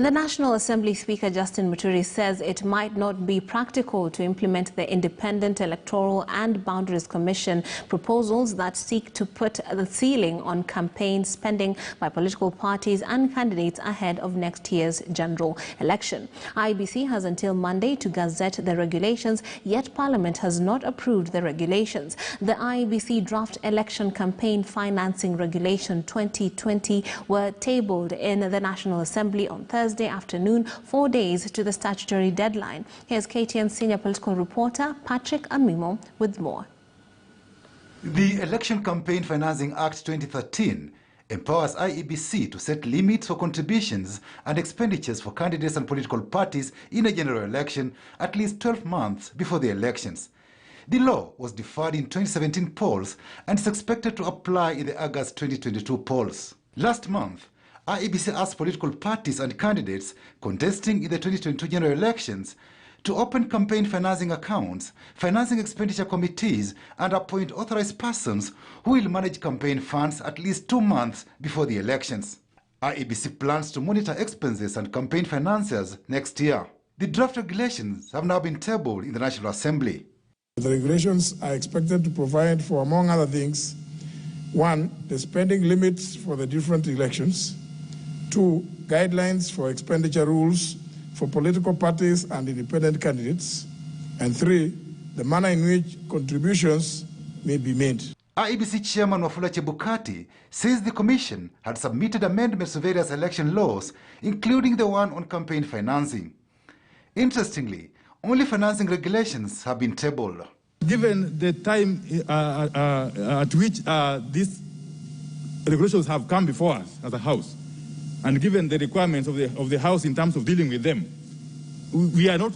The National Assembly Speaker Justin Muturi says it might not be practical to implement the Independent Electoral and Boundaries Commission proposals that seek to put the ceiling on campaign spending by political parties and candidates ahead of next year's general election. IEBC has until Monday to gazette the regulations, yet Parliament has not approved the regulations. The IEBC draft Election Campaign Financing Regulation 2020 were tabled in the National Assembly on Thursday afternoon, 4 days to the statutory deadline. Here's KTN senior political reporter Patrick Amimo with more. The Election Campaign Financing Act 2013 empowers IEBC to set limits for contributions and expenditures for candidates and political parties in a general election at least 12 months before the elections. The law was deferred in 2017 polls and is expected to apply in the August 2022 polls. Last month, IEBC asked political parties and candidates contesting in the 2022 general elections to open campaign financing accounts, financing expenditure committees, and appoint authorized persons who will manage campaign funds at least 2 months before the elections. IEBC plans to monitor expenses and campaign financiers next year. The draft regulations have now been tabled in the National Assembly. The regulations are expected to provide for, among other things, 1, the spending limits for the different elections, 2, guidelines for expenditure rules for political parties and independent candidates, and 3, the manner in which contributions may be made. IEBC Chairman Wafula Chebukati says the Commission had submitted amendments to various election laws, including the one on campaign financing. Interestingly, only financing regulations have been tabled. Given the time at which these regulations have come before us as a House, and given the requirements of the House in terms of dealing with them, we are not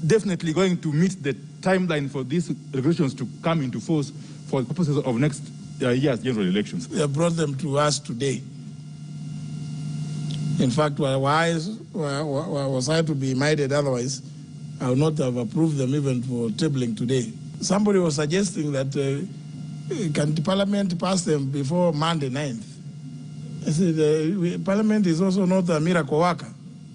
definitely going to meet the timeline for these regulations to come into force for the purposes of next year's general elections. They have brought them to us today. In fact, was I to be minded otherwise, I would not have approved them even for tabling today. Somebody was suggesting that can the Parliament pass them before Monday 9th? I said, Parliament is also not a miracle worker.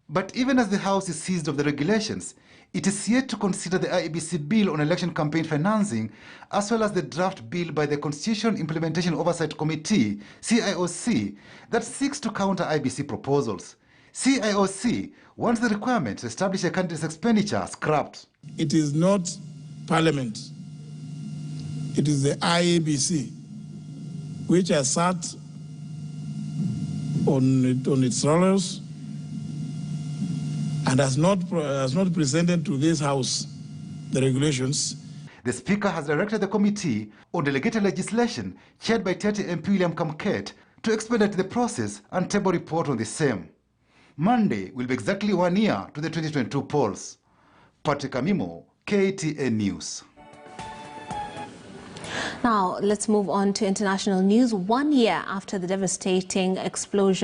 But even as the House is seized of the regulations, it is yet to consider the IEBC bill on election campaign financing, as well as the draft bill by the Constitution Implementation Oversight Committee, CIOC, that seeks to counter IEBC proposals. CIOC wants the requirement to establish a candidate's expenditure scrapped. It is not Parliament. It is the IEBC, which has sat on its rollers and has not presented to this House the regulations. The Speaker has directed the Committee on Delegated Legislation, chaired by Tete MP William Kamket, to expedite the process and table report on the same. Monday will be exactly 1 year to the 2022 polls. Patrick Amimo, KTN News. Now, let's move on to international news. 1 year after the devastating explosion